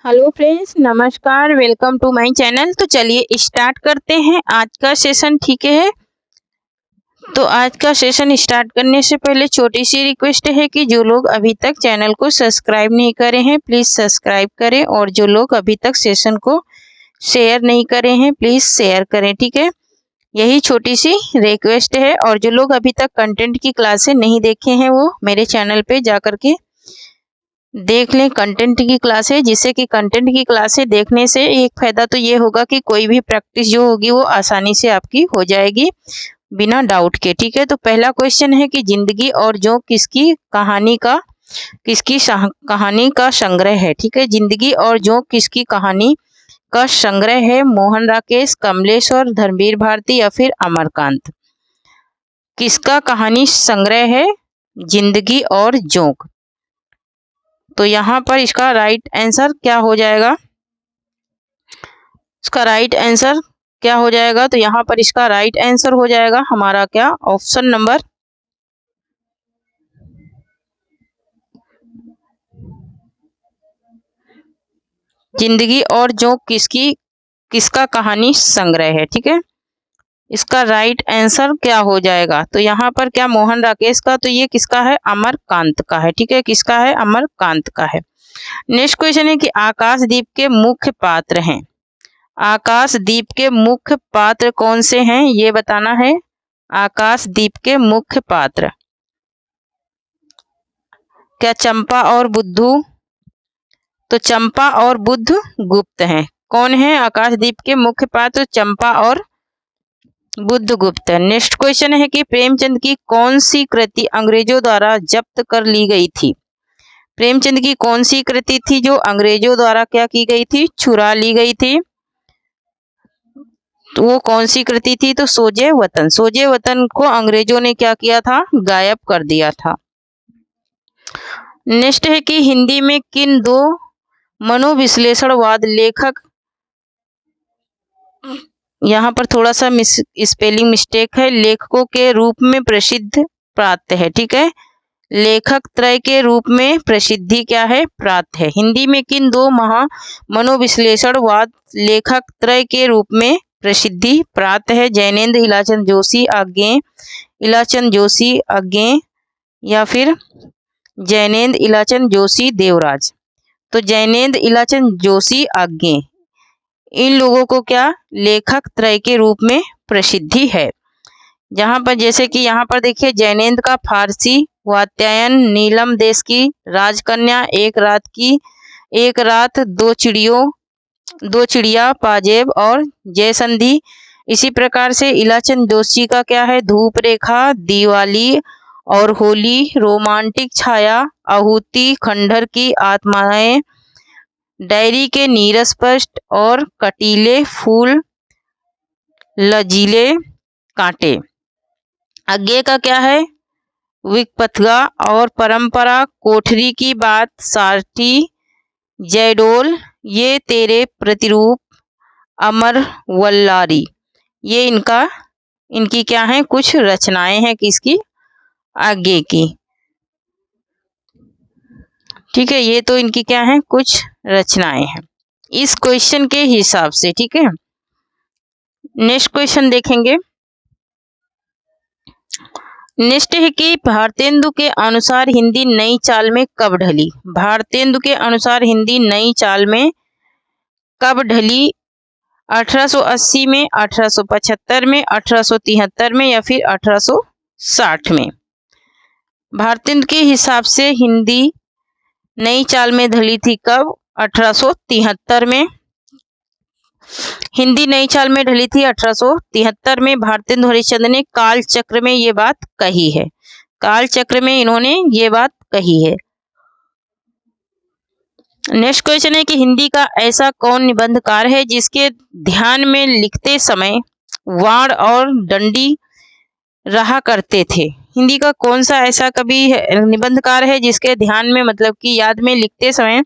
Hello friends, नमस्कार। Welcome to my channel. तो चलिए स्टार्ट करते हैं आज का सेशन। ठीक है, तो आज का सेशन स्टार्ट करने से पहले छोटी सी रिक्वेस्ट है कि जो लोग अभी तक चैनल को सब्सक्राइब नहीं करे हैं प्लीज़ सब्सक्राइब करें, और जो लोग अभी तक सेशन को शेयर नहीं करे हैं प्लीज़ शेयर करें। ठीक है, यही छोटी सी रिक्वेस्ट है। और जो लोग अभी तक कंटेंट की क्लासें नहीं देखे हैं वो मेरे चैनल पे जा कर के देख लें कंटेंट की क्लासें, जिससे कि कंटेंट की क्लासें देखने से एक फ़ायदा तो ये होगा कि कोई भी प्रैक्टिस जो होगी वो आसानी से आपकी हो जाएगी बिना डाउट के। ठीक है, तो पहला क्वेश्चन है कि जिंदगी और जो किसकी कहानी का संग्रह है। ठीक है, जिंदगी और जो किसकी कहानी का संग्रह है? मोहन राकेश, कमलेश्वर, धर्मवीर भारती या फिर अमरकांत? किसका कहानी संग्रह है? जिंदगी और जोंक। तो यहाँ पर इसका राइट आंसर क्या हो जाएगा? इसका राइट आंसर क्या हो जाएगा? तो यहाँ पर इसका राइट आंसर हो जाएगा हमारा क्या? ऑप्शन नंबर जिंदगी और जो किसका कहानी संग्रह है। ठीक है, इसका राइट आंसर क्या हो जाएगा? तो यहाँ पर क्या मोहन राकेश का? तो ये किसका है? अमरकांत का है। ठीक है, किसका है? अमरकांत का है। नेक्स्ट क्वेश्चन है कि आकाशदीप के मुख्य पात्र हैं। आकाशदीप के मुख्य पात्र कौन से हैं ये बताना है। आकाशदीप के मुख्य पात्र क्या चंपा और बुद्धू? तो चंपा और बुद्ध गुप्त हैं। कौन है आकाशदीप के मुख्य पात्र? चंपा और बुद्ध गुप्त। नेक्स्ट क्वेश्चन है कि प्रेमचंद की कौन सी कृति अंग्रेजों द्वारा जब्त कर ली गई थी? प्रेमचंद की कौन सी कृति थी जो अंग्रेजों द्वारा क्या की गई थी? छुरा ली गई थी। तो वो कौन सी कृति थी? तो सोजे वतन। सोजे वतन को अंग्रेजों ने क्या किया था? गायब कर दिया था। नेक्स्ट है कि हिंदी में किन दो मनोविश्लेषणवाद लेखक, यहाँ पर थोड़ा सा स्पेलिंग मिस्टेक है, लेखकों के रूप में प्रसिद्ध प्राप्त है। ठीक है, लेखक त्रय के रूप में प्रसिद्धि क्या है? प्राप्त है। हिंदी में किन दो मनोविश्लेषणवाद लेखक त्रय के रूप में प्रसिद्धि प्राप्त है? जैनेन्द्र इलाचंद जोशी आज्ञे, इलाचंद जोशी आज्ञे या फिर जैनेन्द्र इलाचंद जोशी देवराज? तो जैनेन्द्र इलाचंद जोशी आज्ञे, इन लोगों को क्या लेखक त्रय के रूप में प्रसिद्धि है। जहाँ पर जैसे कि यहाँ पर देखिए जैनेन्द्र का फारसी वात्यायन, नीलम देश की राजकन्या, एक रात दो चिड़िया, पाजेब और जयसंधि। इसी प्रकार से इलाचंद जोशी का क्या है? धूप रेखा, दिवाली और होली, रोमांटिक छाया, आहुति, खंडहर की आत्माएं, डायरी के नीरस्पष्ट और कटीले फूल, लजीले कांटे। आज्ञे का क्या है? विकपथगा और परंपरा, कोठरी की बात, सारथी, जयडोल, ये तेरे प्रतिरूप, अमर वल्लारी। ये इनकी क्या है? कुछ रचनाएं हैं किसकी? आज्ञे की। ठीक है, ये तो इनकी क्या है? कुछ रचनाएं हैं इस क्वेश्चन के हिसाब से। ठीक है, नेक्स्ट क्वेश्चन देखेंगे। नेक्स्ट है कि भारतेंदु के अनुसार हिंदी नई चाल में कब ढली? भारतेंदु के अनुसार हिंदी नई चाल में कब ढली? 1880 में, 1875 में, 1873 में या फिर 1860 में? भारतेंदु के हिसाब से हिंदी नई चाल में ढली थी कब? 1873 में। हिंदी नई चाल में ढली थी 1873 में। भारतेंदु हरिश्चंद्र ने काल चक्र में ये बात कही है। काल चक्र में इन्होंने ये बात कही है। नेक्स्ट क्वेश्चन है कि हिंदी का ऐसा कौन निबंधकार है जिसके ध्यान में लिखते समय वाण और डंडी रहा करते थे? हिंदी का कौन सा ऐसा कवि निबंधकार है जिसके ध्यान में मतलब कि याद में लिखते समय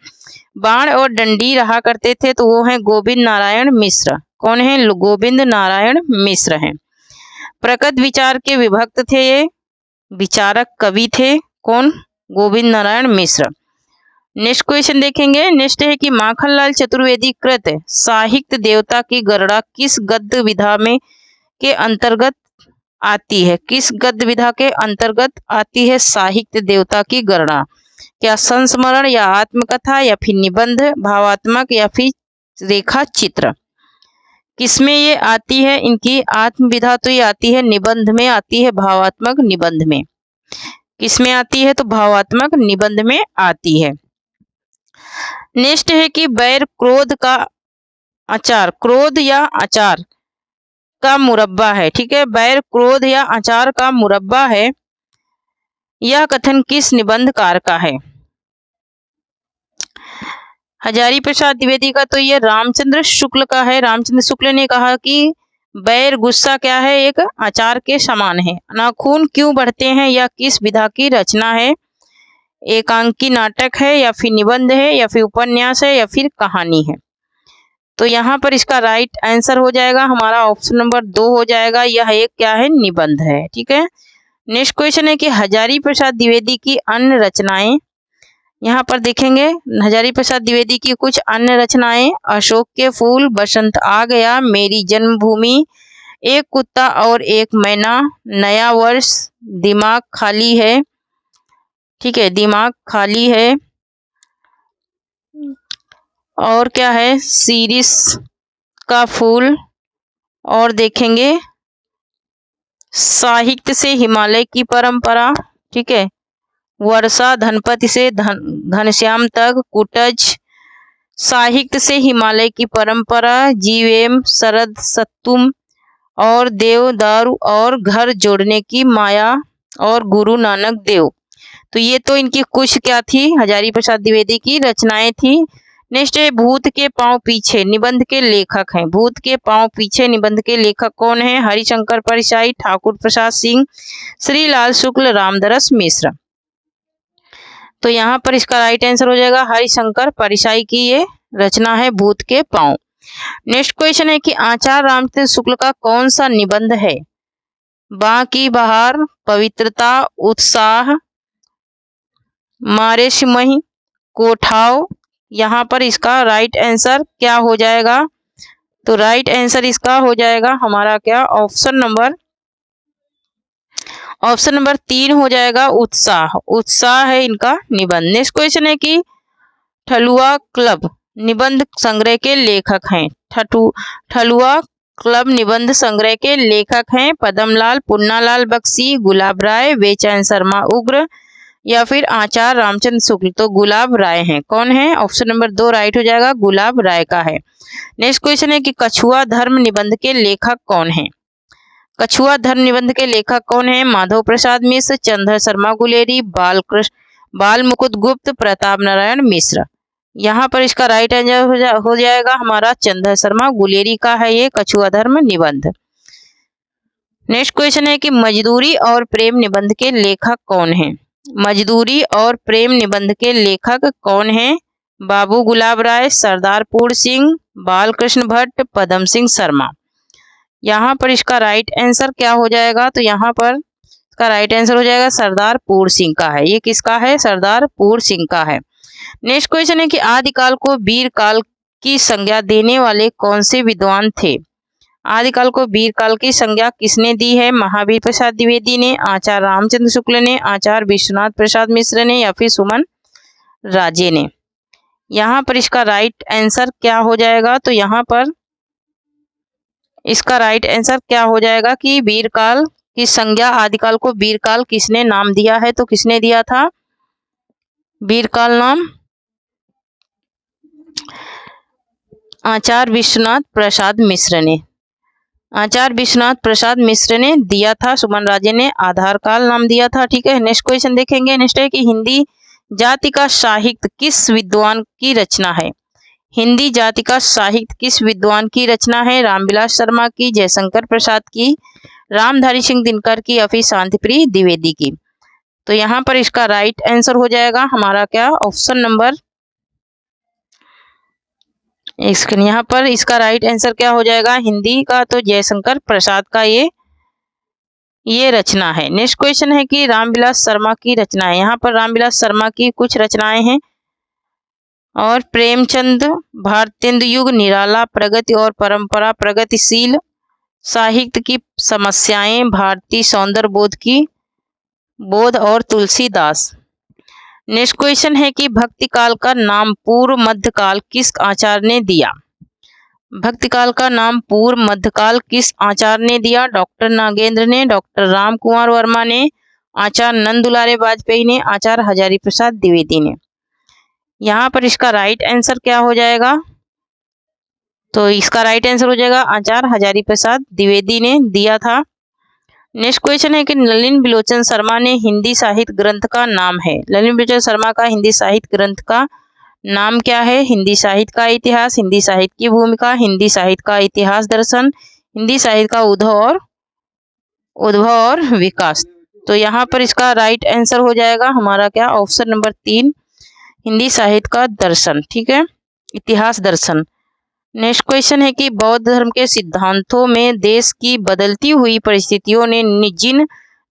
बाण और डंडी रहा करते थे? तो वो है गोविंद नारायण मिश्र। कौन है? गोविंद नारायण मिश्र हैं। प्रकट विचार के विभक्त थे, ये विचारक कवि थे। कौन? गोविंद नारायण मिश्र। नेक्स्ट क्वेश्चन देखेंगे। नेक्स्ट है कि माखनलाल चतुर्वेदी कृत साहित्य देवता की गणना किस गद्य विधा में के अंतर्गत आती है? किस गद्य विधा के अंतर्गत आती है साहित्य देवता की गणना? क्या संस्मरण या आत्मकथा या फिर निबंध, भावात्मक या फिर रेखा चित्र? किसमें ये आती है? इनकी आत्म विधा तो ये आती है निबंध में आती है, भावात्मक निबंध में। किसमें आती है? तो भावात्मक निबंध में आती है। नेक्स्ट है कि बैर क्रोध का अचार, क्रोध या अचार का मुरब्बा है। ठीक है, बैर क्रोध या अचार का मुरब्बा है, यह कथन किस निबंधकार का है? हजारी प्रसाद द्विवेदी का तो ये रामचंद्र शुक्ल का है। रामचंद्र शुक्ल ने कहा कि बैर गुस्सा क्या है? एक अचार के समान है। नाखून क्यों बढ़ते हैं, या किस विधा की रचना है? एकांकी नाटक है या फिर निबंध है या फिर उपन्यास है या फिर कहानी है? तो यहाँ पर इसका राइट आंसर हो जाएगा हमारा ऑप्शन नंबर 2 हो जाएगा। यह एक क्या है? निबंध है। ठीक है, नेक्स्ट क्वेश्चन है कि हजारी प्रसाद द्विवेदी की अन्य रचनाएं, यहाँ पर देखेंगे हजारी प्रसाद द्विवेदी की कुछ अन्य रचनाएं, अशोक के फूल, बसंत आ गया, मेरी जन्मभूमि, एक कुत्ता और एक मैना, नया वर्ष, दिमाग खाली है। ठीक है, दिमाग खाली है, और क्या है? शीरीष का फूल, और देखेंगे साहित्य से हिमालय की परंपरा। ठीक है, वर्षा, धनपति से घनश्याम तक, कुटज, साहित्य से हिमालय की परंपरा, जीवेम, शरद सत्तुम, और देवदारू, और घर जोड़ने की माया, और गुरु नानक देव। तो ये तो इनकी कुछ क्या थी? हजारी प्रसाद द्विवेदी की रचनाएं थी। नेक्स्ट है भूत के पांव पीछे निबंध के लेखक हैं। भूत के पांव पीछे निबंध के लेखक कौन है? हरिशंकर परिशाई, ठाकुर प्रसाद सिंह, श्रीलाल शुक्ल, रामदरस मिश्र। तो यहाँ पर इसका राइट आंसर हो जाएगा हरिशंकर परिशाई की ये रचना है भूत के पांव। नेक्स्ट क्वेश्चन है कि आचार्य रामचंद्र शुक्ल का कौन सा निबंध है? बाकी बहार, पवित्रता, उत्साह, मारे सिमही, कोठाव। यहाँ पर इसका राइट आंसर क्या हो जाएगा? तो राइट आंसर इसका हो जाएगा हमारा क्या? ऑप्शन नंबर 3 हो जाएगा उत्साह। उत्साह है इनका निबंध। नेक्स्ट क्वेश्चन है कि ठलुआ क्लब निबंध संग्रह के लेखक हैं। ठलुआ क्लब निबंध संग्रह के लेखक हैं पद्मलाल, पुन्नालाल बख्शी, गुलाब राय, बेचैन शर्मा उग्र, या फिर आचार्य रामचंद्र शुक्ल। तो गुलाब राय हैं। कौन है? ऑप्शन नंबर 2 राइट हो जाएगा, गुलाब राय का है। नेक्स्ट क्वेश्चन है कि कछुआ धर्म निबंध के लेखक कौन है? कछुआ धर्म निबंध के लेखक कौन है? माधव प्रसाद मिश्र, चंद्र शर्मा गुलेरी, बाल मुकुंद गुप्त, प्रताप नारायण मिश्र। यहाँ पर इसका राइट आंसर हो जाएगा हमारा चंद्र शर्मा गुलेरी का है ये कछुआ धर्म निबंध। नेक्स्ट क्वेश्चन है कि मजदूरी और प्रेम निबंध के लेखक कौन है? मजदूरी और प्रेम निबंध के लेखक कौन है? बाबू गुलाब राय, सरदारपुर सिंह, बालकृष्ण भट्ट, पदम सिंह शर्मा। यहाँ पर इसका राइट आंसर क्या हो जाएगा? तो यहाँ पर इसका राइट आंसर हो जाएगा सरदारपुर सिंह का है। ये किसका है? सरदारपुर सिंह का है। नेक्स्ट क्वेश्चन है कि आदिकाल को वीर काल की संज्ञा देने वाले कौन से विद्वान थे? आदिकाल को वीर काल की संज्ञा किसने दी है? महावीर प्रसाद द्विवेदी ने, आचार्य रामचंद्र शुक्ल ने, आचार्य विश्वनाथ प्रसाद मिश्र ने, या फिर सुमन राजे ने। यहाँ पर इसका राइट आंसर क्या हो जाएगा? तो यहाँ पर इसका राइट आंसर क्या हो जाएगा कि वीर काल की संज्ञा, आदिकाल को वीर काल किसने नाम दिया है? तो किसने दिया था वीर काल नाम? आचार्य विश्वनाथ प्रसाद मिश्र ने। आचार्य विश्वनाथ प्रसाद मिश्र ने दिया था। सुमन राजे ने आधार काल नाम दिया था। ठीक है, नेक्स्ट क्वेश्चन देखेंगे। नेक्स्ट है कि हिंदी जाति का साहित्य किस विद्वान की रचना है? हिंदी जाति का साहित्य किस विद्वान की रचना है? रामविलास शर्मा की, जयशंकर प्रसाद की, रामधारी सिंह दिनकर की, या फिर शांतिप्रिय द्विवेदी की। तो यहाँ पर इसका राइट आंसर हो जाएगा हमारा क्या? ऑप्शन नंबर यहाँ पर इसका राइट आंसर क्या हो जाएगा? हिंदी का तो जयशंकर प्रसाद का ये रचना है। नेक्स्ट क्वेश्चन है कि रामविलास शर्मा की रचनाएं। यहाँ पर रामविलास शर्मा की कुछ रचनाएं हैं। और प्रेमचंद भारतेंदु युग, निराला, प्रगति और परंपरा, प्रगतिशील साहित्य की समस्याएं, भारतीय सौंदर्य बोध और तुलसीदास। नेक्स्ट क्वेश्चन है कि भक्ति काल का नाम पूर्व मध्यकाल किस आचार्य ने दिया? भक्ति काल का नाम पूर्व मध्यकाल किस आचार्य ने दिया? डॉक्टर नागेंद्र ने, डॉक्टर राम कुमार वर्मा ने, आचार्य नंद दुलारे वाजपेयी ने, आचार्य हजारी प्रसाद द्विवेदी ने। यहाँ पर इसका राइट आंसर क्या हो जाएगा? तो इसका राइट आंसर हो जाएगा आचार्य हजारी प्रसाद द्विवेदी ने दिया था। नेक्स्ट क्वेश्चन है कि ललित बिलोचन शर्मा ने हिंदी साहित्य ग्रंथ का नाम है। ललित बिलोचन शर्मा का हिंदी साहित्य ग्रंथ का नाम क्या है? हिंदी साहित्य का इतिहास, हिंदी साहित्य की भूमिका, हिंदी साहित्य का इतिहास दर्शन, हिंदी साहित्य का उद्भव और विकास। तो यहाँ पर इसका राइट आंसर हो जाएगा हमारा क्या? ऑप्शन नंबर 3, हिंदी साहित्य का दर्शन। ठीक है, इतिहास दर्शन। नेक्स्ट क्वेश्चन है कि बौद्ध धर्म के सिद्धांतों में देश की बदलती हुई परिस्थितियों ने जिन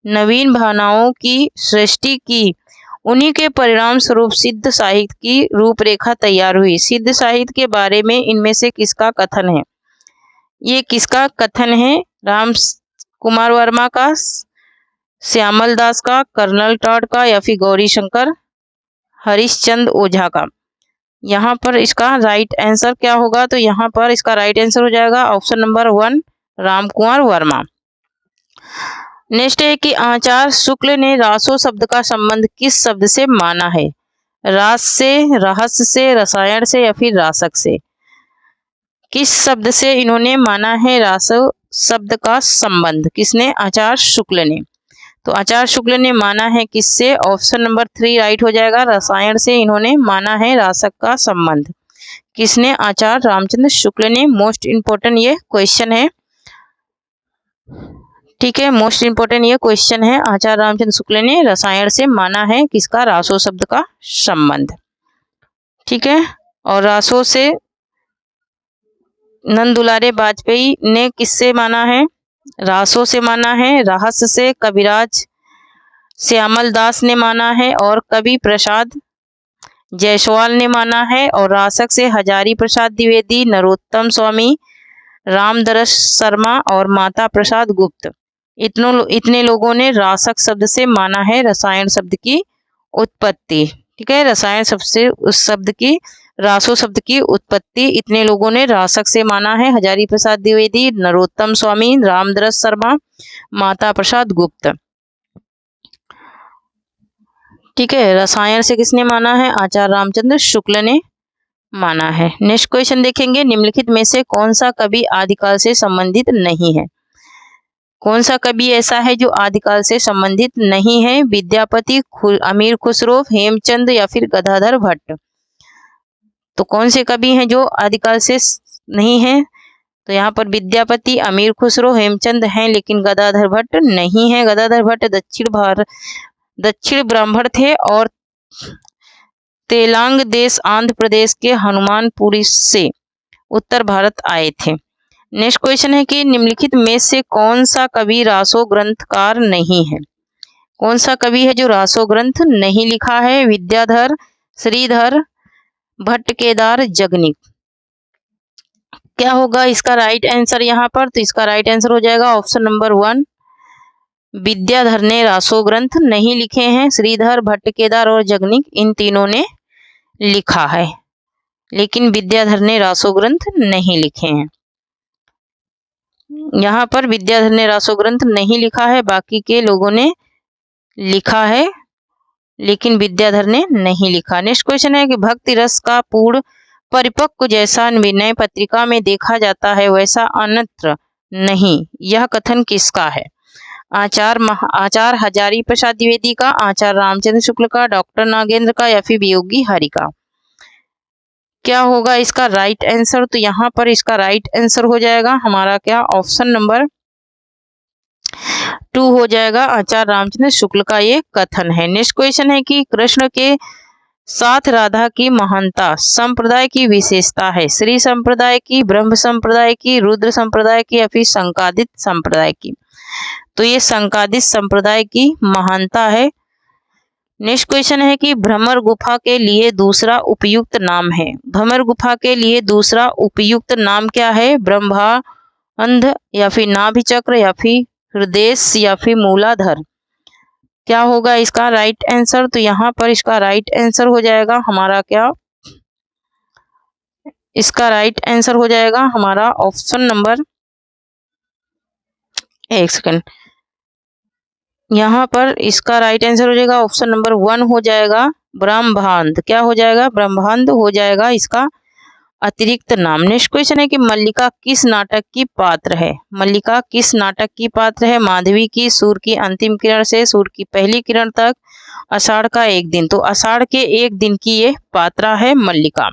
नवीन भावनाओं की सृष्टि की, उन्हीं के परिणाम स्वरूप सिद्ध साहित्य की रूपरेखा तैयार हुई। सिद्ध साहित्य के बारे में इनमें से किसका कथन है? ये किसका कथन है? राम कुमार वर्मा का, श्यामल दास का, कर्नल टॉड का या फिर गौरी शंकर हरिश्चंद्र ओझा का। यहाँ पर इसका राइट आंसर क्या होगा? तो यहाँ पर इसका राइट आंसर हो जाएगा option number 1, Ram Kumar Verma. Next है कि आचार्य शुक्ल ने रासो शब्द का संबंध किस शब्द से माना है? रास से, रहस्य से, रसायन से या फिर रासक से? किस शब्द से इन्होंने माना है रासो शब्द का संबंध? किसने? आचार्य शुक्ल ने। तो आचार्य शुक्ल ने माना है किससे? ऑप्शन नंबर 3 राइट हो जाएगा, रसायन से इन्होंने माना है रासक का संबंध। किसने? आचार्य रामचंद्र शुक्ल ने। मोस्ट इंपोर्टेंट ये क्वेश्चन है। ठीक है, मोस्ट इंपोर्टेंट ये क्वेश्चन है। आचार्य रामचंद्र शुक्ल ने रसायन से माना है किसका? रासो शब्द का संबंध। ठीक है, और रासो से नंद दुलारे वाजपेयी ने किससे माना है? रासो से माना है। रहस्य से कविराज श्यामल दास ने माना है और कवि प्रसाद जायसवाल ने माना है। और रासक से हजारी प्रसाद द्विवेदी, नरोत्तम स्वामी, रामदरस शर्मा और माता प्रसाद गुप्त। इतने लोगों ने रासक शब्द से माना है रसायन शब्द की उत्पत्ति। ठीक है, रसायन शब्द से उस शब्द की, रासो शब्द की उत्पत्ति इतने लोगों ने रासक से माना है। हजारी प्रसाद द्विवेदी, नरोत्तम स्वामी, रामदरस शर्मा, माता प्रसाद गुप्त। ठीक है, रसायन से किसने माना है? आचार्य रामचंद्र शुक्ल ने माना है। नेक्स्ट क्वेश्चन देखेंगे, निम्नलिखित में से कौन सा कवि आदिकाल से संबंधित नहीं है? कौन सा कवि ऐसा है जो आदिकाल से संबंधित नहीं है? विद्यापति, अमीर खुसरो, हेमचंद या फिर गदाधर भट्ट। तो कौन से कवि हैं जो आदिकाल से नहीं है? तो यहाँ पर विद्यापति, अमीर खुसरो, हेमचंद हैं, लेकिन गदाधर भट्ट नहीं है। गदाधर भट्ट दक्षिण ब्राह्मण थे और तेलंग देश आंध्र प्रदेश के हनुमानपुरी से उत्तर भारत आए थे। नेक्स्ट क्वेश्चन है कि निम्नलिखित में से कौन सा कवि रासो ग्रंथकार नहीं है? कौन सा कवि है जो रासो ग्रंथ नहीं लिखा है? विद्याधर, श्रीधर, भट्ट, केदार, जगनिक। क्या होगा इसका राइट आंसर यहाँ पर? तो इसका राइट आंसर हो जाएगा ऑप्शन नंबर 1, विद्याधर ने रासो ग्रंथ नहीं लिखे हैं। श्रीधर, भट्ट, केदार और जगनिक इन तीनों ने लिखा है, लेकिन विद्याधर ने रासो ग्रंथ नहीं लिखे हैं। यहाँ पर विद्याधर ने रासो ग्रंथ नहीं लिखा है, बाकी के लोगों ने लिखा है, लेकिन विद्याधर ने नहीं लिखा। नेक्स्ट क्वेश्चन है कि भक्ति रस का पूर्ण परिपक्व जैसा विनय पत्रिका में देखा जाता है वैसा अन्यत्र नहीं, यह कथन किसका है? आचार्य हजारी प्रसाद द्विवेदी का, आचार्य रामचंद्र शुक्ल का, डॉक्टर नागेंद्र का या फिर वियोगी हरि का। क्या होगा इसका राइट आंसर? तो यहाँ पर इसका राइट आंसर हो जाएगा हमारा क्या? ऑप्शन नंबर 2 हो जाएगा, आचार्य रामचंद्र शुक्ल का ये कथन है। नेक्स्ट क्वेश्चन है कि कृष्ण के साथ राधा की महानता संप्रदाय की विशेषता है? श्री संप्रदाय की, ब्रह्म संप्रदाय की, रुद्र संप्रदाय की या फिर संकादित संप्रदाय की? तो ये संकादित संप्रदाय की महानता है। नेक्स्ट क्वेश्चन है कि भ्रमर गुफा के लिए दूसरा उपयुक्त नाम है। भ्रमर गुफा के लिए दूसरा उपयुक्त नाम क्या है? ब्रह्मांड या फिर नाभिचक्र या फिर हृदय या फिर मूलाधार। क्या होगा इसका राइट आंसर? तो यहाँ पर इसका राइट आंसर हो जाएगा हमारा क्या? इसका राइट आंसर हो जाएगा हमारा ऑप्शन नंबर, एक सेकंड, यहाँ पर इसका राइट आंसर हो जाएगा ऑप्शन नंबर 1 हो जाएगा ब्रह्मांड। क्या हो जाएगा? ब्रह्मांड हो जाएगा इसका अतिरिक्त नाम। नेक्स्ट क्वेश्चन है कि मल्लिका किस नाटक की पात्र है? मल्लिका किस नाटक की पात्र है? माधवी की सूर्य की अंतिम किरण से सूर्य की पहली किरण तक, आषाढ़ का एक दिन। तो आषाढ़ के एक दिन की ये पात्रा है मल्लिका।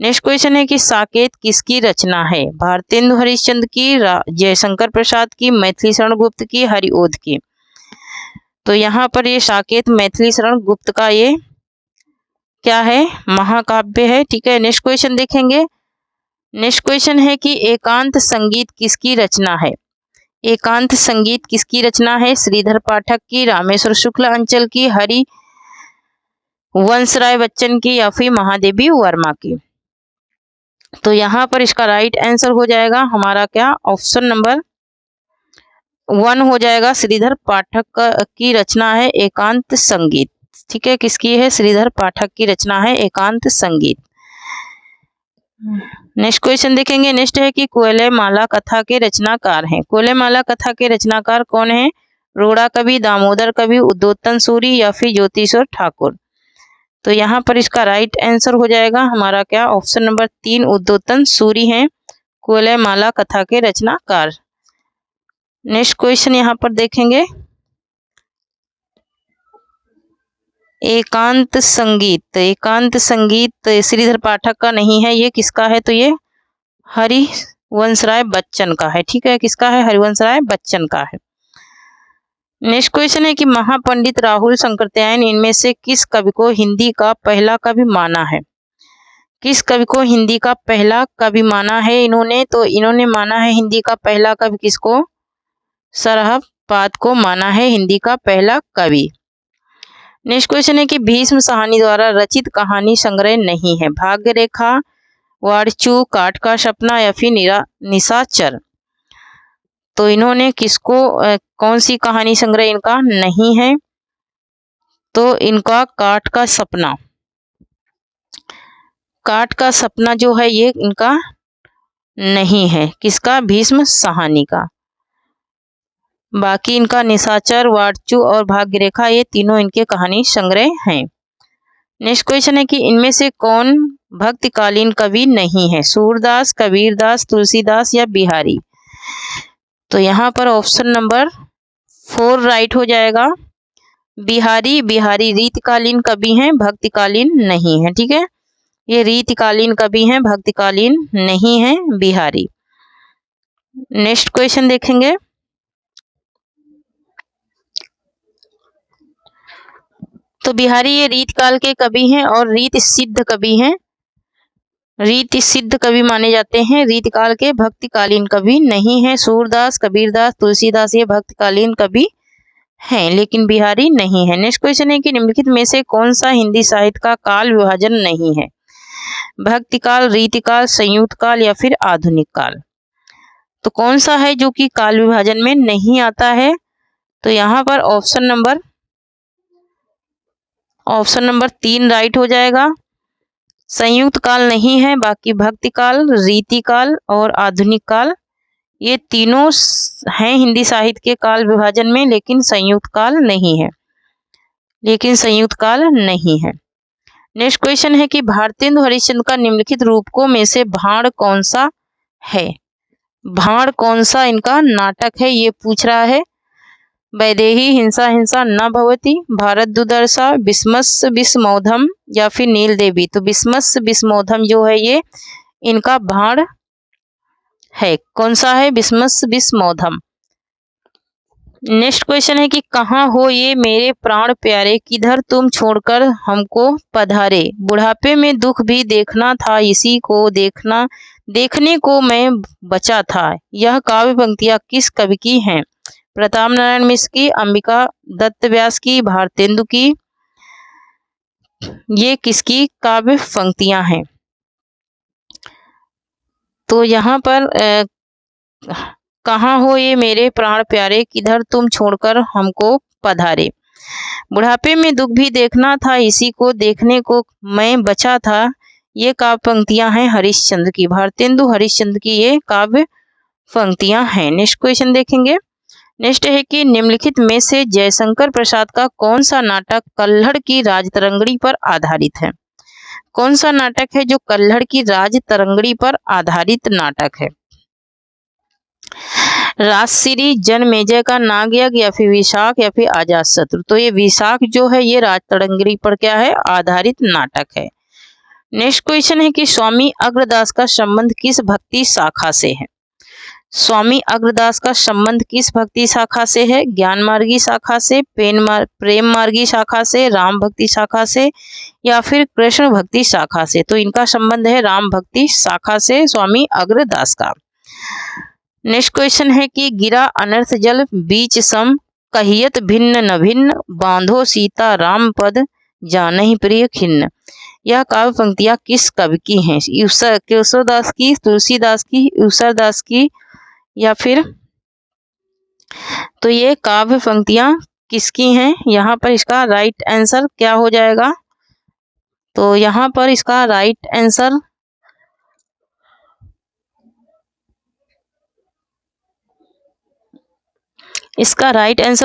नेक्स्ट क्वेश्चन है कि साकेत किसकी रचना है? भारतेंदु हरिश्चंद्र की, जयशंकर प्रसाद की, मैथिली शरण गुप्त की, हरिओध की। तो यहाँ पर ये साकेत मैथिली शरण गुप्त का ये क्या है? महाकाव्य है। ठीक है, नेक्स्ट क्वेश्चन देखेंगे। नेक्स्ट क्वेश्चन है कि एकांत संगीत किसकी रचना है? एकांत संगीत किसकी रचना है? श्रीधर पाठक की, रामेश्वर शुक्ल अंचल की, हरि वंशराय बच्चन की या फिर महादेवी वर्मा की। तो यहाँ पर इसका राइट आंसर हो जाएगा हमारा क्या? ऑप्शन नंबर 1 हो जाएगा। श्रीधर पाठक की रचना है एकांत संगीत। ठीक है, किसकी है? श्रीधर पाठक की रचना है एकांत संगीत। नेक्स्ट क्वेश्चन देखेंगे। नेक्स्ट है कि कोयलेमाला कथा के रचनाकार हैं। कोयलेमाला कथा के रचनाकार कौन है? रोड़ा कवि, दामोदर कवि, उद्योतन सूरी या फिर ज्योतिश्वर ठाकुर। तो यहाँ पर इसका राइट आंसर हो जाएगा हमारा क्या? ऑप्शन नंबर 3 उद्योतन सूरी हैं कोयलेमाला कथा के रचनाकार। नेक्स्ट क्वेश्चन यहाँ पर देखेंगे। एकांत संगीत, एकांत संगीत श्रीधर पाठक का नहीं है, ये किसका है? तो ये हरिवंशराय बच्चन का है। ठीक है, किसका है? हरिवंशराय बच्चन का है। नेक्स्ट क्वेश्चन है कि महापंडित राहुल शंकरत्यायन इनमें से किस कवि को हिंदी का पहला कवि माना है? किस कवि को हिंदी का पहला कवि माना है इन्होंने? तो इन्होंने माना है हिंदी का पहला कवि किसको? सरहपाद को माना है हिंदी का पहला कवि। नेक्स्ट क्वेश्चन है कि भीष्म साहनी द्वारा रचित कहानी संग्रह नहीं है। भाग्य रेखा, वारचू, काट का सपना या फिर निशाचर। तो इन्होंने किसको कौन सी कहानी संग्रह इनका नहीं है? तो इनका काट का सपना, काट का सपना जो है ये इनका नहीं है। किसका? भीष्म साहनी का। बाकी इनका निशाचर, वारचू और भाग्य रेखा ये तीनों इनके कहानी संग्रह हैं। नेक्स्ट क्वेश्चन है कि इनमें से कौन भक्तिकालीन कवि नहीं है? सूरदास, कबीरदास, तुलसीदास या बिहारी। तो यहाँ पर ऑप्शन नंबर 4 राइट हो जाएगा बिहारी। बिहारी रीतिकालीन कवि हैं, भक्तिकालीन नहीं है। ठीक है, ये रीतिकालीन कवि हैं, भक्तिकालीन नहीं है बिहारी। नेक्स्ट क्वेश्चन देखेंगे। तो बिहारी ये रीतकाल के कवि हैं और रीत सिद्ध कवि हैं, रीत सिद्ध कवि माने जाते हैं, रीतकाल के भक्तिकालीन कवि नहीं है। सूरदास, कबीरदास, तुलसीदास ये भक्तिकालीन कवि हैं लेकिन बिहारी नहीं है। नेक्स्ट क्वेश्चन है कि निम्नलिखित में से कौन सा हिंदी साहित्य का काल विभाजन नहीं है? भक्तिकाल, रीतिकाल, संयुक्त काल या फिर आधुनिक काल। तो कौन सा है जो कि काल विभाजन में नहीं आता है? तो यहाँ पर ऑप्शन नंबर 3 राइट हो जाएगा। संयुक्त काल नहीं है, बाकी भक्ति काल, रीति काल और आधुनिक काल ये तीनों हैं हिंदी साहित्य के काल विभाजन में, लेकिन संयुक्त काल नहीं है, लेकिन संयुक्त काल नहीं है। नेक्स्ट क्वेश्चन है कि भारतेंदु हरिश्चंद्र का निम्नलिखित रूपकों में से भाण कौन सा है? भाण कौन सा इनका नाटक है ये पूछ रहा है। वैदेही, हिंसा हिंसा न भवति, भारत दुदर्शा, विस्मस् विस्मौधम या फिर नील देवी। तो विस्मस् विस्मौधम जो है ये इनका भाण है। कौन सा है? विस्मस् विस्मौधम। नेक्स्ट क्वेश्चन है कि कहाँ हो ये मेरे प्राण प्यारे, किधर तुम छोड़कर हमको पधारे, बुढ़ापे में दुख भी देखना था, इसी को देखने को मैं बचा था। यह काव्य पंक्तियां किस कवि की हैं? प्रताप नारायण मिश्र की, अंबिका दत्त व्यास की, भारतेंदु की ये किसकी काव्य पंक्तियां हैं? तो यहाँ पर कहाँ हो ये मेरे प्राण प्यारे, किधर तुम छोड़कर हमको पधारे। बुढ़ापे में दुख भी देखना था, इसी को देखने को मैं बचा था। ये काव्य पंक्तियां हैं हरिश्चंद्र की, भारतेंदु हरिश्चंद्र की ये काव्य पंक्तियां हैं। नेक्स्ट क्वेश्चन देखेंगे। नेक्स्ट है कि निम्नलिखित में से जयशंकर प्रसाद का कौन सा नाटक कल्हड़ की राजतरंगिणी पर आधारित है? कौन सा नाटक है जो कल्हड़ की राजतरंगिणी पर आधारित नाटक है? राजश्री, जनमेजय का नागयज्ञ, या फिर विशाख, या फिर अजातशत्रु। तो ये विशाख जो है ये राजतरंगिणी पर क्या है? आधारित नाटक है। नेक्स्ट क्वेश्चन है कि स्वामी अग्रदास का संबंध किस भक्ति शाखा से है? स्वामी अग्रदास का संबंध किस भक्ति शाखा से है? ज्ञान मार्गी शाखा से, प्रेम मार्गी शाखा से, राम भक्ति शाखा से, या फिर कृष्ण भक्ति शाखा से? तो इनका संबंध है राम भक्ति शाखा से स्वामी अग्रदास का। नेक्स्ट क्वेश्चन है कि गिरा अनर्थ जल बीच सम, कहियत भिन्न न भिन्न, बांधो सीता राम पद जानहि प्रिय खिन्न। यह काव्य पंक्तियां किस कवि की हैं? केशवदास की, तुलसीदास की, ईश्वरदास की, या फिर? तो ये काव्य पंक्तियां किसकी हैं? यहाँ पर इसका राइट आंसर क्या हो जाएगा? तो यहाँ पर इसका राइट आंसर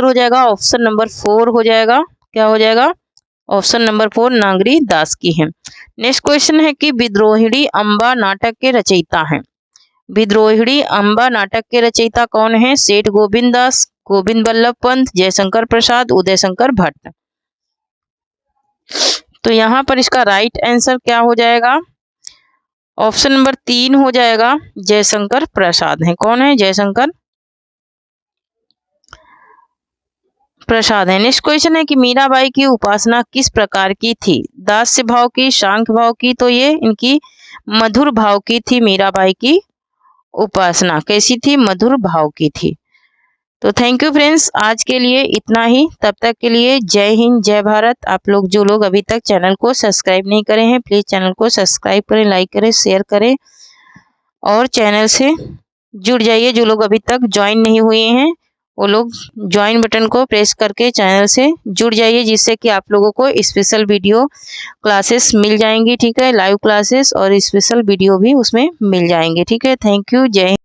हो जाएगा ऑप्शन नंबर 4 हो जाएगा। क्या हो जाएगा? ऑप्शन नंबर 4 नागरी दास की है। नेक्स्ट क्वेश्चन है कि विद्रोहिणी अम्बा नाटक के रचयिता हैं। विद्रोहिणी अम्बा नाटक के रचयिता कौन है? सेठ गोविंद दास, गोविंद बल्लभ पंत, जयशंकर प्रसाद, उदयशंकर भट्ट। तो यहाँ पर इसका राइट आंसर क्या हो जाएगा? ऑप्शन नंबर 3 हो जाएगा, जयशंकर प्रसाद है। कौन है? जयशंकर प्रसाद है। नेक्स्ट क्वेश्चन है कि मीराबाई की उपासना किस प्रकार की थी? दास्य भाव की, शांत भाव की? तो ये इनकी मधुर भाव की थी। मीराबाई की उपासना कैसी थी? मधुर भाव की थी। तो थैंक यू फ्रेंड्स, आज के लिए इतना ही। तब तक के लिए जय हिंद, जय भारत। आप लोग जो लोग अभी तक चैनल को सब्सक्राइब नहीं करे हैं, प्लीज चैनल को सब्सक्राइब करें, लाइक करें, शेयर करें और चैनल से जुड़ जाइए। जो लोग अभी तक ज्वाइन नहीं हुए हैं वो लोग ज्वाइन बटन को प्रेस करके चैनल से जुड़ जाइए, जिससे कि आप लोगों को स्पेशल वीडियो क्लासेस मिल जाएंगी। ठीक है, लाइव क्लासेस और स्पेशल वीडियो भी उसमें मिल जाएंगे। ठीक है, थैंक यू, जय हिंद।